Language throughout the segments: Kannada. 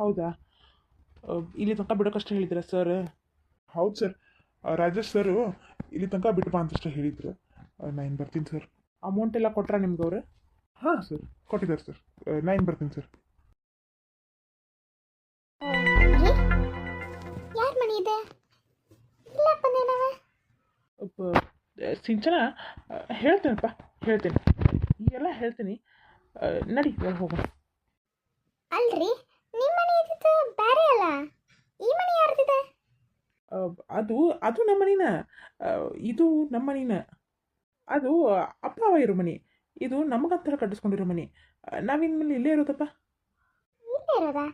ಹೌದಾ? ಇಲ್ಲಿ ತನಕ ಬಿಡೋಕ್ಕಷ್ಟೇ ಹೇಳಿದ್ದೀರಾ ಸರ್? ಹೌದು ಸರ್. ರಾಜೇಶ್ ಸರು ಇಲ್ಲಿ ತನಕ ಬಿಟ್ಟು ಬಾ ಅಂತಷ್ಟೇ ಹೇಳಿದ್ರು. ನಾ ಇನ್ನು ಬರ್ತೀನಿ ಸರ್. ಅಮೌಂಟ್ ಎಲ್ಲ ಕೊಟ್ರಾ ನಿಮ್ಗೆ ಅವ್ರು? ಹಾಂ ಸರ್, ಕೊಟ್ಟಿದ್ದಾರೆ ಸರ್. ನಾ ಇನ್ನು ಬರ್ತೀನಿ ಸರ್. ಯಾರ ಮನೆ ಇದೆ? ಇಲ್ಲ ಬಂದೇನವ. ಸಿಂಚನ, ಹೇಳ್ತೇನಪ್ಪ, ಹೇಳ್ತೀನಿ, ಈಗೆಲ್ಲ ಹೇಳ್ತೀನಿ. ನಡಿ ಇವಾಗ ಹೋಗೋಣ. ಅಲ್ರಿ, ನಿಮ್ಮ ಮನೆ ಇದ್ದಿದ್ದು ಬೇರೆ ಅಲ್ಲ, ಈ ಮನೆ ಯಾರ್ದಿದೆ? ಅದು ಅದು ನಮ್ಮ ಮನಿನ, ಇದು ನಮ್ಮ ಮನಿನ. ಅದು ಅಪ್ಪ ಅವ ಇರೋ ಮನೆ, ಇದು ನಮಗಂತ ಕಟ್ಟಿಸ್ಕೊಂಡಿರೋ ಮನೆ. ನಾವಿನ್ಮೇಲೆ ಇಲ್ಲೇ ಇರೋದಪ್ಪ. ಇಲ್ಲೇ ಇರೋದಾ?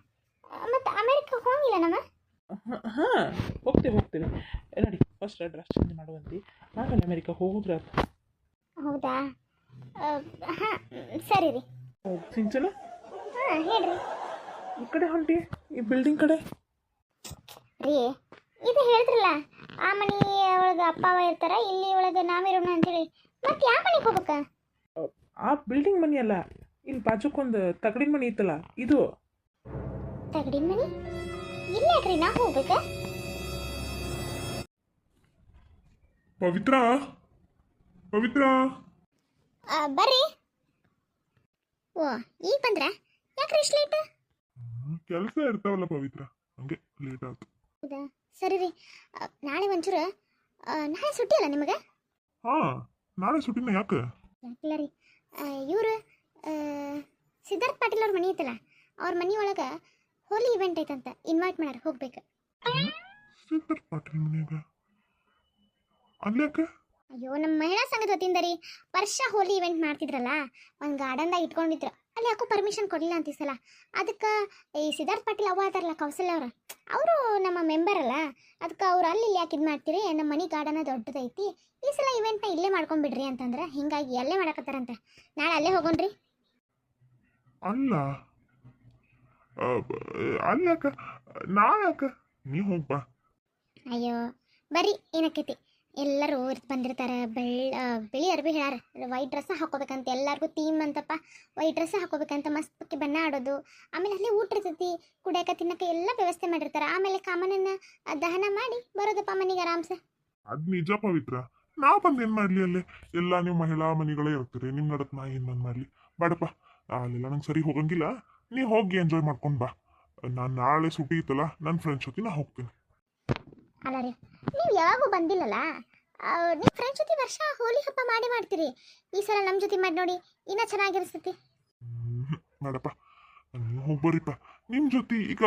ಮತ್ತೆ ಅಮೆರಿಕ ಹೋಗಿಲ್ಲ ನಮ್ಮ? ಹಾಂ, ಹೋಗ್ತೀವಿ. ನಡಿ, ಫಸ್ಟ್ ಡ್ರೆಸ್ ಚೇಂಜ್ ಮಾಡುವಂತೆ, ಆಮೇಲೆ ಅಮೆರಿಕ ಹೋಗಿದ್ರೆ ಅದು. ಹೌದಾ? ಹಾಂ, ಸರಿ ರೀ. ಸಿಂಚನ, ಹಾಂ ಹೇಳ್ರಿ. ಈ ಕಡೆ ಹೊಂಟಿ, ಈ ಬಿಲ್ಡಿಂಗ್ ಕಡೆ. ರೀ, ಇದು ಹೇಳಿದ್ರಲ್ಲ, ಆ ಮನೆ ಒಳಗೆ ಅಪ್ಪ ಅವ ಇರ್ತಾರ, ಇಲ್ಲಿ ಒಳಗೆ ನಾವಿರೋಣ ಅಂತೇಳಿ, ಮತ್ತೆ ಯಾವ ಮನೆಗೆ ಹೋಗ್ಬೇಕ? ಆ ಬಿಲ್ಡಿಂಗ್ ಮನೆ ಅಲ್ಲ, ಇಲ್ಲಿ ಬಾಜುಕೊಂದು ತಗಡಿನ ಮನೆ ಇತ್ತಲ್ಲ, ಇದು. ತಗಡಿನ ಮನೆ? ಇಲ್ಲ ಯಾಕ್ರಿ, ನಾ ಹೋಗ್ಬೇಕ? ಪವಿತ್ರ, ಬರ್ರಿ. ಓ, ಈಗ ಬಂದ್ರ? ಯಾಕ್ರಿ ಇಷ್ಟು ಲೇಟ್? ಕೆಲಸ ಇರ್ತಾವಲ್ಲ ಪವಿತ್ರ, ಹಂಗೆ ಲೇಟ್ ಆಯ್ತು. ಹೌದಾ? ಸರಿ ರೀ. ನಾಳೆ ಒಂಚೂರು, ನಾಳೆ ಸುಟ್ಟಿ ಅಲ್ಲ ನಿಮಗೆ? ಹಾ, ನಾಳೆ ಸುಟ್ಟಿನ ಯಾಕೆ? ಯಾಕಿಲ್ಲ ರೀ, ಇವರು ಸಿದ್ಧಾರ್ಥ್ ಪಾಟೀಲ್ ಅವ್ರ ಮನೆ ಐತಲ್ಲ, ಅವ್ರ ಮನೆ ಒಳಗೆ ಹೋಲಿ ಇವೆಂಟ್ ಐತಂತ, ಇನ್ವೈಟ್ ಮಾಡ್ಯಾರ, ಹೋಗ್ಬೇಕು. ಸಿದ್ಧಾರ್ಥ್ ಪಾಟೀಲ್ ಮನೆಯಾಗ ಅಲ್ಯಾಕೆ? ಅಯ್ಯೋ, ನಮ್ಮ ಮಹಿಳಾ ಸಂಘದ ವತಿಯಿಂದ ರೀ, ವರ್ಷ ಹೋಲಿ ಇವೆಂಟ್ ಮಾಡ್ತಿದ್ರಲ್ಲ, ಒಂದು ಗಾರ್ಡನ್ದಾಗ ಇಟ್ಕೊಂಡಿದ್ರು. ಅಲ್ಲಿ ಯಾಕೋ ಪರ್ಮಿಷನ್ ಕೊಡಲಿಲ್ಲ ಅಂತ ಈ ಸಲ. ಅದಕ್ಕೆ ಈ ಸಿದ್ಧಾರ್ಥ್ ಪಾಟೀಲ್ ಅವ್ವ ಅದಾರಲ್ಲ, ಕೌಸಲ್ಯ ಅವರು ನಮ್ಮ ಮೆಂಬರ್ ಅಲ್ಲ, ಅದಕ್ಕೆ ಅವ್ರು ಅಲ್ಲಿ ಯಾಕೆ ಇದು ಮಾಡ್ತೀರಿ, ನಮ್ಮ ಮನೆ ಗಾರ್ಡನ ದೊಡ್ಡದೈತಿ, ಈ ಸಲ ಇವೆಂಟ್ನ ಇಲ್ಲೇ ಮಾಡ್ಕೊಂಡ್ಬಿಡ್ರಿ ಅಂತಂದ್ರೆ, ಹಿಂಗಾಗಿ ಅಲ್ಲೇ ಮಾಡಕತ್ತಾರಂತೆ. ನಾಳೆ ಅಲ್ಲೇ ಹೋಗೋಣ್ರಿ. ಅಲ್ಲ ಅಲ್ಯಾಕ, ನಾಳ್ಯಾಕ? ನೀ ಹೋಗ್ಬಾ. ಅಯ್ಯೋ ಬರ್ರಿ, ಏನಕ್ಕೈತಿ, ಎಲ್ಲರೂ ಬಂದಿರ್ತಾರೆ. ಬಿಳಿ ಅರ್ಬಿ ಹೇಳಾರ, ವೈಟ್ ಡ್ರೆಸ್ ಹಾಕೋಬೇಕಂತ, ಎಲ್ಲರಿಗೂ ಥೀಮ್ ಅಂತಪ್ಪ, ವೈಟ್ ಡ್ರೆಸ್ ಹಾಕೋಬೇಕಂತ, ಮಸ್ತ್ ಬಣ್ಣ ಆಡೋದು, ಆಮೇಲೆ ಅಲ್ಲೇ ಊಟ ಇರ್ತೈತಿ, ಕುಡಿಯಕ ತಿನ್ನಕ ಎಲ್ಲ ವ್ಯವಸ್ಥೆ ಮಾಡಿರ್ತಾರೆ. ಆಮೇಲೆ ಕಾಮನನ್ನ ದಹನ ಮಾಡಿ ಬರೋದಪ್ಪ ಮನೆಗೆ ಆರಾಮ್ಸೆ. ಅದ್ ನಿಜ ಪವಿತ್ರ, ನಾ ಬಂದು ಏನ್ ಮಾಡ್ಲಿ ಅಲ್ಲಿ? ಎಲ್ಲ ನೀವು ಮಹಿಳಾ ಮನೆಗಳೇ ಇರ್ತೀರಿ, ನಿಮ್ ನಡಕ್ ನಾ ಏನ್ ಬಂದ್ ಮಾಡ್ಲಿ? ಬೇಡಪ್ಪ, ಅಲ್ಲೆಲ್ಲ ನಂಗೆ ಸರಿ ಹೋಗಂಗಿಲ್ಲ. ನೀ ಹೋಗಿ ಎಂಜಾಯ್ ಮಾಡ್ಕೊಂಡ್ ಬಾ. ನಾನು ನಾಳೆ ಸುಟಿ ಇತ್ತಲ್ಲ, ನನ್ನ ಫ್ರೆಂಡ್ಸ್ ಜೊತೆ ನಾ ಹೋಗ್ತೀನಿ. ಅಲ್ಲ ರೀ, ನೀವು ಯಾವಾಗೂ ಬಂದಿಲ್ಲಲ್ಲ, ನಿಮ್ಮ ಫ್ರೆಂಡ್ಸ್ ಜೊತೆ ವರ್ಷ ಹೋಲಿ ಹಬ್ಬ ಮಾಡ್ತೀರಿ. ಈ ಸಲ ನಮ್ಮ ಜೊತೆ ಮಾಡಿ ನೋಡಿ, ಇನ್ನೂ ಚೆನ್ನಾಗಿರ್ತೈತಿ. ಬೇಡಪ್ಪ, ನೀವು ಹೋಗ್ಬರ್ರಿಪ್ಪ. ನಿಮ್ ಜೊತೆ ಈಗ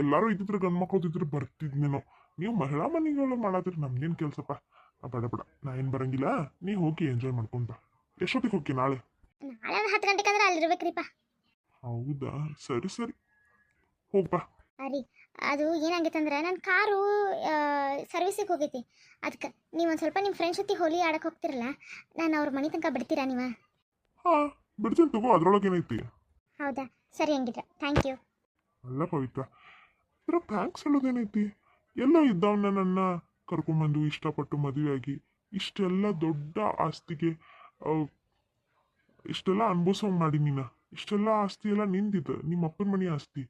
ಎಲ್ಲಾರು ಇದ್ದಿದ್ರೆ, ಗಂಡು ಮಕ್ಳು ಇದ್ರೆ ಬರ್ತಿದ್ನೇನೋ. ನೀವು ಮಹಿಳಾ ಮನೆಗಳು ಮಾಡಾದ್ರೆ ನಮ್ದೇನು ಕೆಲ್ಸಪ್ಪ. ಬೇಡ, ನಾ ಏನು ಬರಂಗಿಲ್ಲ. ನೀ ಹೋಗಿ ಎಂಜಾಯ್ ಮಾಡ್ಕೊಂಡ್ ಬಾ. ಎಷ್ಟೊತ್ತಿಗೆ ಹೋಗಿ ನಾಳೆ? ನಾಳೆ 10 ಗಂಟೆಗೆ ಅಂದ್ರೆ ಅಲ್ಲಿರ್ಬೇಕ್ರಿಪ್ಪ. ಹೌದಾ? ಸರಿ ಹೋಗ್ಬಾ. ರೀ, ಅದು ಏನಾಗೈತಂದ್ರೆ, ನನ್ನ ಕಾರು ಸರ್ವಿಸಿಗೆ ಹೋಗೈತಿ. ಅದಕ್ಕೆ ನೀವು ಒಂದು ಸ್ವಲ್ಪ ನಿಮ್ಮ ಫ್ರೆಂಡ್ಸ್ ಜೊತೆ ಹೋಲಿ ಆಡಕ್ಕೆ ಹೋಗ್ತಿರಲ್ಲ, ನಾನು ಅವ್ರ ಮನೆ ತನಕ ಬಿಡ್ತೀರಾ ನೀವು? ಹಾ, ಬಿಡ್ತೀನಿ ತಗೋ, ಅದ್ರೊಳಗೆ ಏನೈತಿ? ಹೌದಾ? ಸರಿ, ಹಂಗಿದ್ರೆ ಥ್ಯಾಂಕ್ ಯು. ಅಲ್ಲ ಪವಿತ್ರ, ಇದ್ರ ಥ್ಯಾಂಕ್ಸ್ ಹೇಳೋದೇನೈತಿ? ಎಲ್ಲೋ ಇದ್ದವನ್ನ ನನ್ನ ಕರ್ಕೊಂಬಂದು ಇಷ್ಟಪಟ್ಟು ಮದುವೆಯಾಗಿ ಇಷ್ಟೆಲ್ಲ ದೊಡ್ಡ ಆಸ್ತಿಗೆ ಇಷ್ಟೆಲ್ಲ ಅನುಭವಿಸೋಂಗ್ ಮಾಡಿ ನೀನ. ಇಷ್ಟೆಲ್ಲ ಆಸ್ತಿ ಎಲ್ಲ ನಿಂದಿದ್ದು, ನಿಮ್ಮ ಅಪ್ಪನ ಮನೆ ಆಸ್ತಿ.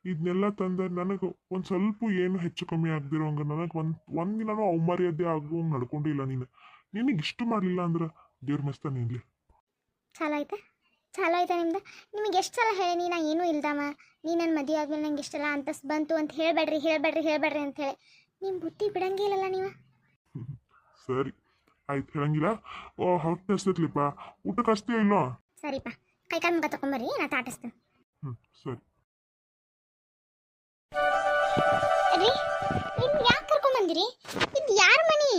ಇದನ್ನೆಲ್ಲ ತಂದ ನನಗೆ ಒಂದು ಸ್ವಲ್ಪ ಏನು ಹೆಚ್ಚು ಕಮ್ಮಿ ಆಗದಿರೋಂಗ, ನನಗೆ ಒಂದಿನೂ ಅವಮರ್ಯಾದೆ ಆಗುವಂಗೆ ನಡ್ಕೊಂಡಿಲ್ಲ ನೀನು. ನಿನಗೆ ಇಷ್ಟು ಮಾಡಲಿಲ್ಲ ಅಂದ್ರೆ ದೇವ್ರ ಮಸ್ತಾನೆ ಇರಲಿ. ಚಾಲೋ ಆಯ್ತಾ ನಿಮ್ದು? ನಿಮಗೆ ಎಷ್ಟು ಸಲ ಹೇಳಿ, ನಾ ಏನೂ ಇಲ್ದಮ್ಮ, ನೀ ನನ್ನ ಮದುವೆ ಆದ್ಮೇಲೆ ನಂಗೆ ಇಷ್ಟೆಲ್ಲ ಅಂತಸ್ ಬಂತು ಅಂತ ಹೇಳಬೇಡ್ರಿ ಅಂತ ಹೇಳಿ, ನಿಮ್ಮ ಬುದ್ಧಿ ಬಿಡಂಗೇ ಇಲ್ಲಲ್ಲ ನೀವು. ಸರಿ ಆಯ್ತು, ಹೇಳಂಗಿಲ್ಲ. ಹೊಟ್ಟೆ ಹಸ್ತೈತ್ಲಿಪ್ಪ, ಊಟಕ್ಕೆ ಹಸ್ತೀಯ ಇಲ್ಲೋ? ಸರಿಪ್ಪ, ಕೈಕಾಲು ಮುಖ ತಗೊಂಬರ್ರಿ, ನಾ ತಾಟಿಸ್ತೇನೆ. ಸರಿ ರೀ, ಇನ್ನು ಯಾಕೆ ಕರ್ಕೊಂಬಂದಿರಿ? ಇದು ಯಾರ ಮನೆ?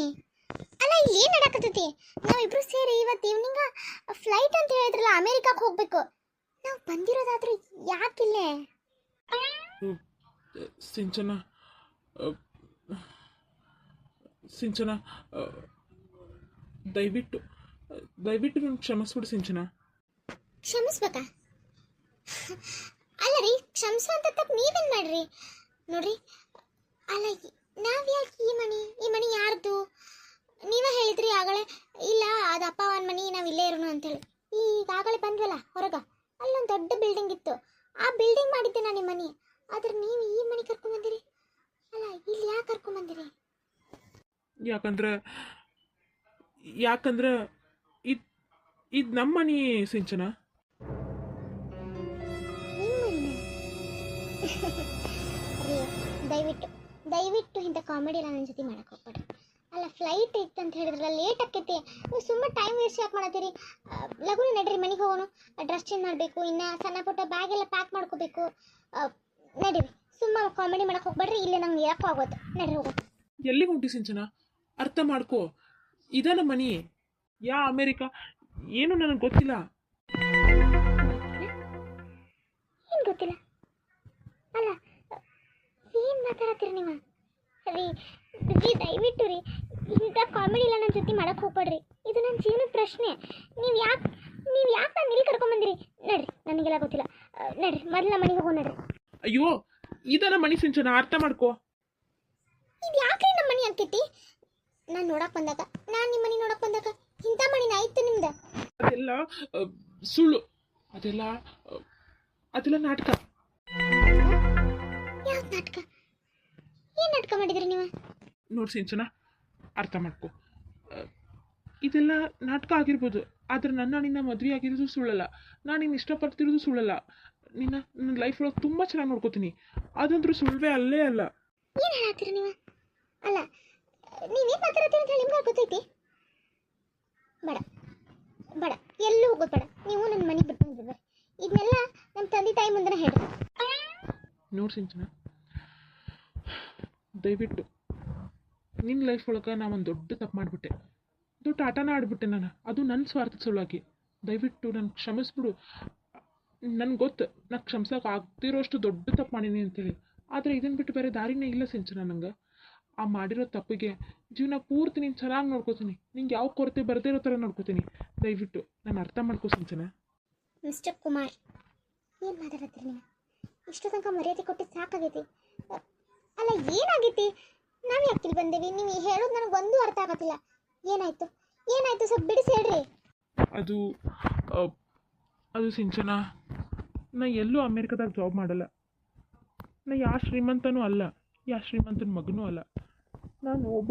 ಅಲ್ಲ, ಇಲ್ಲಿ ಏನು ನಡಕತ್ತೈತಿ? ನಾವಿಬ್ರು ಸೇರಿ ಇವತ್ತು ಈವ್ನಿಂಗ ಫ್ಲೈಟ್ ಅಂತ ಹೇಳಿದ್ರಲ್ಲ, ಅಮೇರಿಕಕ್ಕೆ ಹೋಗ್ಬೇಕು. ನಾವು ಬಂದಿರೋದಾದ್ರೂ ಯಾಕಿಲ್ಲೇ? ಸಿಂಚನ, ದಯವಿಟ್ಟು ನನ್ನ ಕ್ಷಮಿಸ್ಬಿಡು ಸಿಂಚನ. ಕ್ಷಮಿಸ್ಬೇಕಾ? ಅಲ್ಲ ರೀ, ಕ್ಷಮಿಸುವಂತ ತಪ್ಪು ನೀವೇನು ಮಾಡ್ರಿ? ನೋಡ್ರಿ, ಅಲ್ಲ, ನಾವ್ಯಾಕೆ ಈ ಮನೆ ಯಾರ್ದು? ನೀವೇ ಹೇಳಿದ್ರಿ ಆಗಲೇ, ಇಲ್ಲ ಅದು ಅಪ್ಪ ಅವನ ಮನೆ, ನಾವು ಇಲ್ಲೇ ಇರೋಣ ಅಂತೇಳಿ. ಈಗಾಗಲೇ ಬಂದ್ವಲ್ಲ ಹೊರಗೆ, ಅಲ್ಲೊಂದು ದೊಡ್ಡ ಬಿಲ್ಡಿಂಗ್ ಇತ್ತು, ಆ ಬಿಲ್ಡಿಂಗ್ ಮಾಡಿದ್ದೆ ನಾನು ನಿಮ್ಮ ಮನೆ. ಆದ್ರೆ ನೀವು ಈ ಮನೆ ಕರ್ಕೊಂಬಂದಿರಿ, ಅಲ್ಲ ಇಲ್ಲಿ ಯಾಕೆ ಕರ್ಕೊಂಬಂದಿರಿ? ಯಾಕಂದ್ರೆ ಯಾಕಂದ್ರೆ ಇದು ನಮ್ಮ ಮನೆ ಸಿಂಚನ. ನಿಮ್ಮ ಮನೆನ? ರೀ ದಯವಿಟ್ಟು ದಯವಿಟ್ಟು ಇಂಥ ಕಾಮಿಡಿ ಎಲ್ಲ ನನ್ನ ಜೊತೆ ಮಾಡಕ್ಕೆ ಹೋಗ್ಬೇಡ್ರಿ. ಅಲ್ಲ ಫ್ಲೈಟ್ ಇತ್ತು ಅಂತ ಹೇಳಿದ್ರಲ್ಲ, ಲೇಟ್ ಆಕೈತಿ, ನೀವು ಸುಮ್ಮನೆ ಟೈಮ್ ವೇಸ್ಟ್ ಯಾಕೆ ಮಾಡತ್ತೀರಿ? ಲಘು ನಡ್ರಿ ಮನೆಗೆ ಹೋಗೋಣ. ಡ್ರೆಸ್ ಚೇಂಜ್ ಮಾಡಬೇಕು, ಇನ್ನು ಸಣ್ಣ ಪುಟ್ಟ ಬ್ಯಾಗ್ ಎಲ್ಲ ಪ್ಯಾಕ್ ಮಾಡ್ಕೋಬೇಕು. ನಡೀರಿ, ಸುಮ್ಮ ಕಾಮಿಡಿ ಮಾಡಕ್ಕೆ ಹೋಗ್ಬೇಡ್ರಿ. ಇಲ್ಲೇ ನಂಗೆ ಇರಕ್ಕೂ ಆಗೋದು. ನಡ್ರಿ ಹೋಗೋದು. ಎಲ್ಲಿಗೆ ಹೊಂಟಿ ಸಿಂಚನ? ಅರ್ಥ ಮಾಡ್ಕೋ, ಇದನ್ನ ಮನಿ. ಯಾ ಅಮೇರಿಕಾ ಏನು ನನಗೆ ಗೊತ್ತಿಲ್ಲ. ಏನು ಗೊತ್ತಿಲ್ಲ? ಅಲ್ಲ ಏನು ಮಾತಾಡತ್ತೀರಿ ನೀವು? ರೀ ರೀ ದಯವಿಟ್ಟು ರೀ ಇಂಥ ಕಾಮಿಡಿ ಎಲ್ಲ ನನ್ನ ಜೊತೆ ಮಾಡಕ್ಕೆ ಹೋಗ್ಬೇಡ್ರಿ. ಇದು ನನ್ನ ಜೀವನದ ಪ್ರಶ್ನೆ. ನೀವು ಯಾಕೆ ನಾನು ಇಲ್ಲಿ ಕರ್ಕೊಂಬಂದಿರಿ? ನಡ್ರಿ, ನನಗೆಲ್ಲ ಗೊತ್ತಿಲ್ಲ. ನಡ್ರಿ ಮೊದಲ ಮನೆಗೆ ಹೋಗೋ. ನಡ್ರಿ. ಅಯ್ಯೋ, ಇದನ್ನ ಮನಿ ಸಿಂಚನ, ಅರ್ಥ ಮಾಡ್ಕೋ. ಇದು ಯಾಕ್ರಿ ನಮ್ಮ ಮನೆ ಆಗ್ತೈತಿ? ನಾನು ನೋಡಕ್ಕೆ ಬಂದಾಗ, ನಾನು ನಿಮ್ಮ ಮನೆ ನೋಡಕ್ಕೆ ಬಂದಾಗ ಇಂಥ ಮಣಿನ ಆಯ್ತು ನಿಮ್ದು? ಅದೆಲ್ಲ ಸುಳ್ಳು. ಅದೆಲ್ಲ ನಾಟಕ. ಯಾವ ನಾಟಕ? ಏನು ನಾಟಕ ಮಾಡಿದ್ರಿ ನೀವು? ನೋಡಿ ಸಿಂಚನ, ಅರ್ಥ ಮಾಡ್ಕೊ. ಇದೆಲ್ಲ ನಾಟಕ ಆಗಿರ್ಬೋದು, ಆದ್ರೆ ನಿನ್ನ ಮದುವೆ ಆಗಿರೋದು ಸುಳ್ಳಲ್ಲ. ನಾನು ನಿನ್ನ ಇಷ್ಟಪಡ್ತಿರೋದು ಸುಳ್ಳಲ್ಲ. ನನ್ನ ಲೈಫ್ ಒಳಗೆ ತುಂಬ ಚೆನ್ನಾಗಿ ನೋಡ್ಕೋತೀನಿ. ಅದಂದ್ರೂ ಸುಳ್ವೇ ಅಲ್ಲೇ ಅಲ್ಲ. ಏನು ಹೇಳತ್ತೀರಿ ನೀವು? ಅಲ್ಲ ನೀವೇನು ಮಾತಾಡ್ತೀರಿ ಅಂತ ಹೇಳಿ ನಿಮ್ಗೆ ಗೊತ್ತೈತಿ? ಬೇಡ ಬೇಡ, ಎಲ್ಲೂ ಹೋಗೋದು ಬೇಡ. ನೀವು ನನ್ನ ಮನೆಗೆ ಬಿಟ್ಟು ಬಂದಿದ್ದೀರಿ. ಇದನ್ನೆಲ್ಲ ನಮ್ಮ ತಂದೆ ತಾಯಿ ಮುಂದೆ ಹೇಳಿ. ನೋಡಿ ಸಿಂಚನ, ದಯವಿಟ್ಟು ನಿನ್ನ ಲೈಫ್ ಒಳಗೆ ನಾ ಒಂದು ದೊಡ್ಡ ತಪ್ಪು ಮಾಡಿಬಿಟ್ಟೆ. ದೊಡ್ಡ ಆಟನ ಆಡ್ಬಿಟ್ಟೆ ನಾನು, ಅದು ನನ್ನ ಸ್ವಾರ್ಥದ ಸಲುವಾಗಿ. ದಯವಿಟ್ಟು ನನ್ನ ಕ್ಷಮಿಸ್ಬಿಡು. ನನಗೆ ಗೊತ್ತು ನಾನು ಕ್ಷಮಿಸೋಕೆ ಆಗ್ತಿರೋಷ್ಟು ದೊಡ್ಡ ತಪ್ಪು ಮಾಡೀನಿ ಅಂತೇಳಿ. ಆದರೆ ಇದನ್ನು ಬಿಟ್ಟು ಬೇರೆ ದಾರಿನೇ ಇಲ್ಲ ಸಿಂಚನ. ನಂಗೆ ಆ ಮಾಡಿರೋ ತಪ್ಪಿಗೆ ಜೀವನ ಪೂರ್ತಿ ನೀನು ಚೆನ್ನಾಗಿ ನೋಡ್ಕೋತೀನಿ. ನಿಂಗೆ ಯಾವ ಕೊರತೆ ಬರದೇ ಇರೋ ಥರ ನೋಡ್ಕೋತೀನಿ. ದಯವಿಟ್ಟು ನಾನು ಅರ್ಥ ಮಾಡ್ಕೋ ಸಿಂಚನ. ಮಿಸ್ಟರ್ ಕುಮಾರ್, ಏನು ಮಾತಾಡತ್ತೀರಿ ನೀವು? ಇಷ್ಟು ತನಕ ಮರ್ಯಾದೆ ಕೊಟ್ಟಿದ್ದು ಸಾಕಾಗೈತಿ. ಅಲ್ಲ ಏನಾಗೈತಿ? ನಾವು ಯಾಕೆ ಬಂದೇವಿ? ನೀವು ಹೇಳೋದು ನನಗೆ ಒಂದೂ ಅರ್ಥ ಆಗತ್ತಿಲ್ಲ. ಏನಾಯ್ತು ಸ್ವಲ್ಪ ಬಿಡಿಸಿ ಹೇಳ್ರಿ. ಅದು ಸಿಂಚನ, ನಾ ಎಲ್ಲೂ ಅಮೇರಿಕಾದಾಗ ಜಾಬ್ ಮಾಡಲ್ಲ. ನಾ ಯಾವ ಶ್ರೀಮಂತನೂ ಅಲ್ಲ, ಯಾವ ಶ್ರೀಮಂತನ ಮಗನೂ ಅಲ್ಲ. ನಾನು ಒಬ್ಬ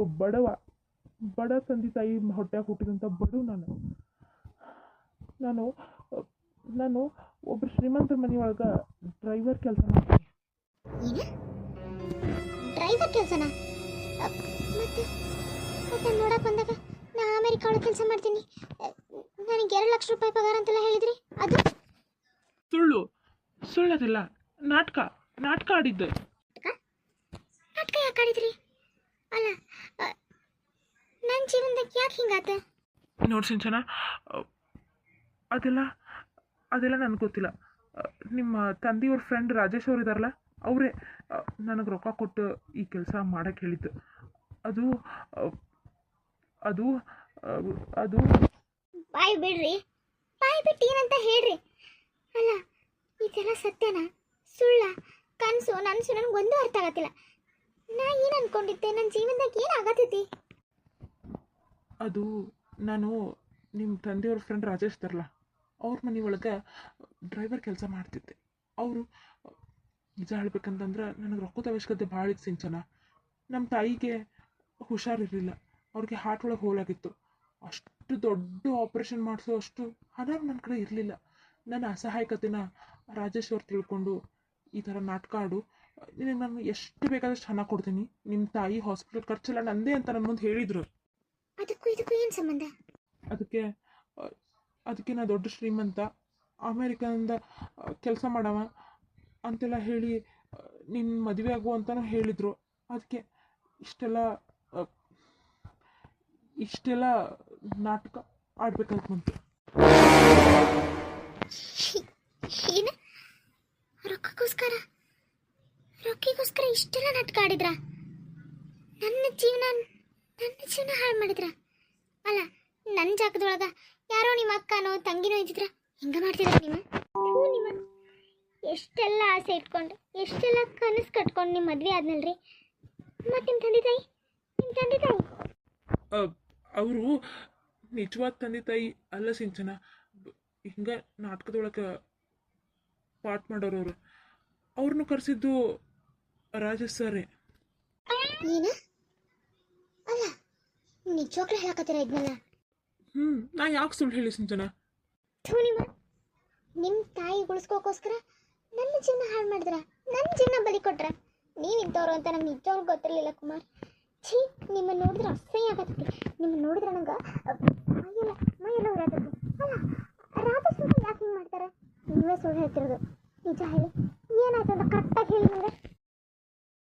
ಬಡ ತಂದೆ ತಾಯಿ ಹೊಟ್ಟೆಗೆ ಹುಟ್ಟಿದಂಥ ಬಡವ. ನಾನು ಒಬ್ಬ ಶ್ರೀಮಂತರ ಮನೆಯೊಳಗೆ ಡ್ರೈವರ್ ಕೆಲಸ ಮಾಡ್ತೀನಿ. ಏನು ಡ್ರೈವರ್ ಕೆಲಸನಾ? ಮತ್ತೆ ನೋಡಕ್ಕೆ ಬಂದಾಗ ನಾ ಅಮೆರಿಕ ಒಳಗೆ ಕೆಲಸ ಮಾಡ್ತೀನಿ, ನನಗೆ 2 ಲಕ್ಷ ರೂಪಾಯಿ ಪಗಾರ ಅಂತೆಲ್ಲ ಹೇಳಿದ್ರಿ. ಅದು ಸುಳ್ಳದಿಲ್ಲ, ನಾಟಕ ಆಡಿದ್ದೆ. ನಾಟಕ ಯಾಕೆ ಆಡಿದ್ರಿ? ಅಲ್ಲ ನನ್ನ ಜೀವನದಾಗ ಯಾಕೆ ಹಿಂಗಾತ? ನೋಡಿ ಸಿಂಚನ, ಅದೆಲ್ಲ ನನಗೆ ಗೊತ್ತಿಲ್ಲ. ನಿಮ್ಮ ತಂದೆಯವ್ರ ಫ್ರೆಂಡ್ ರಾಜೇಶ್ ಅವ್ರು ಇದ್ದಾರಲ್ಲ, ಅವರೇ ನನಗೆ ರೊಕ್ಕ ಕೊಟ್ಟು ಈ ಕೆಲಸ ಮಾಡೋಕ್ಕೆ ಹೇಳಿದ್ದು. ಅದು ಬಾಯ್ ಬಿಡ್ರಿ, ಬಾಯ್ ಬಿಟ್ಟು ಏನಂತ ಹೇಳ್ರಿ. ಅಲ್ಲ ಇದೆಲ್ಲ ಸತ್ಯನಾ ಸುಳ್ಳ ಕನಸು ನನಸು ನನಗೊಂದು ಅರ್ಥ ಆಗತ್ತಿಲ್ಲ. ನಾ ಏನು ಅನ್ಕೊಂಡಿದ್ದೆ? ನನ್ನ ಜೀವನದಾಗ ಏನು ಆಗತ್ತೈತಿ? ಅದು ನಾನು ನಿಮ್ಮ ತಂದೆಯವ್ರ ಫ್ರೆಂಡ್ ರಾಜೇಶ್ ಇದ್ದಾರಲ್ಲ, ಅವ್ರ ಮನೆ ಒಳಗೆ ಡ್ರೈವರ್ ಕೆಲಸ ಮಾಡ್ತಿದ್ದೆ. ಅವರು ನಿಜ ಹೇಳ್ಬೇಕಂತಂದ್ರೆ ನನಗೆ ರೊಕ್ಕದ ಅವಶ್ಯಕತೆ ಭಾಳ ಇತ್ತು ಸಿಂಚನ. ನಮ್ಮ ತಾಯಿಗೆ ಹುಷಾರಿರಲಿಲ್ಲ, ಅವ್ರಿಗೆ ಹಾರ್ಟ್ ಒಳಗೆ ಹೋಲಾಗಿತ್ತು. ಅಷ್ಟು ದೊಡ್ಡ ಆಪ್ರೇಷನ್ ಮಾಡಿಸೋ ಅಷ್ಟು ಹಣ ನನ್ನ ಕಡೆ ಇರಲಿಲ್ಲ. ನನ್ನ ಅಸಹಾಯಕತೆನ ರಾಜೇಶ್ ಅವ್ರು ತಿಳ್ಕೊಂಡು ಈ ಥರ ನಾಟಕ ಆಡು, ನಿನಗೆ ನಾನು ಎಷ್ಟು ಬೇಕಾದಷ್ಟು ಹಣ ಕೊಡ್ತೀನಿ, ನಿಮ್ಮ ತಾಯಿ ಹಾಸ್ಪಿಟಲ್ ಖರ್ಚೆಲ್ಲ ನಂದೇ ಅಂತ ನನ್ನ ಮುಂದೆ ಹೇಳಿದರು. ಇದಕ್ಕೂ ಏನು ಸಂಬಂಧ? ಅದಕ್ಕೆ ನಾ ದೊಡ್ಡ ಶ್ರೀಮಂತ, ಅಮೇರಿಕದಿಂದ ಕೆಲಸ ಮಾಡವ ಅಂತೆಲ್ಲ ಹೇಳಿ ನಿನ್ನ ಮದುವೆ ಆಗು ಅಂತಲೂ ಹೇಳಿದರು. ಅದಕ್ಕೆ ಇಷ್ಟೆಲ್ಲ ನಾಟಕ ಆಡ್ಬೇಕಂತ ಬಂತು. ಏನು ರೊಕ್ಕಕ್ಕೋಸ್ಕರ ಇಷ್ಟೆಲ್ಲ ನಾಟಕ ಆಡಿದ್ರ? ನನ್ನ ಜೀವನ ಹಾಳು ಮಾಡಿದ್ರ? ಅಲ್ಲ ನನ್ನ ಜಾಗದೊಳಗ ಯಾರೋ ನಿಮ್ಮ ಅಕ್ಕನೋ ತಂಗಿನೋ ಇದ್ದಿದ್ರ ಹಿಂಗ ಮಾಡ್ತಿದ್ರ ನೀವು? ಎಷ್ಟೆಲ್ಲ ಆಸೆ ಇಟ್ಕೊಂಡು ಎಷ್ಟೆಲ್ಲ ಕನಸು ಕಟ್ಕೊಂಡು ನಿಮ್ಮ ಮದ್ವೆ ಆದ್ನಲ್ರಿ. ಮತ್ತೆ ನಿಮ್ಮ ತಂದೆ ತಾಯಿ ಅವರು ನಿಜವಾದ ತಂದೆ ತಾಯಿ ಅಲ್ಲ ಸಿಂಚನ. ಹಿಂಗೆ ನಾಟಕದೊಳಗೆ ಪಾಠ ಮಾಡೋರವರು. ಅವ್ರನ್ನೂ ಕರೆಸಿದ್ದು ರಾಜೇಶ್ ಸರೇ. ಏನ ಅಲ್ಲ ನಿಜವಾಗ್ಲೂ ಹೇಳಕತ್ತೀರ ಇದನ್ನೆಲ್ಲ? ನಾ ಯಾಕೆ ಸುಳ್ಳು ಹೇಳಿ ಸಿಂಚನ? ನಿಮ್ಮ ತಾಯಿ ಉಳಿಸ್ಕೋಕೋಸ್ಕರ ನನ್ನ ಜೀವನ ಹಾಳು ಮಾಡಿದ್ರ, ನನ್ನ ಜೀವನ ಬಲಿ ಕೊಟ್ರ. ನೀವಿದ್ದವರು ಅಂತ ನಂಗೆ ನಿಜವಾಗ್ಲೂ ಗೊತ್ತಿರಲಿಲ್ಲ ಕುಮಾರ್. ಛೀ, ನಿಮ್ಮನ್ನು ನೋಡಿದ್ರೆ ಅಸಹ್ಯ ಆಗತ್ತೈತಿ. ನಿಮ್ಮನ್ನು ನೋಡಿದ್ರೆ ನಂಗೆ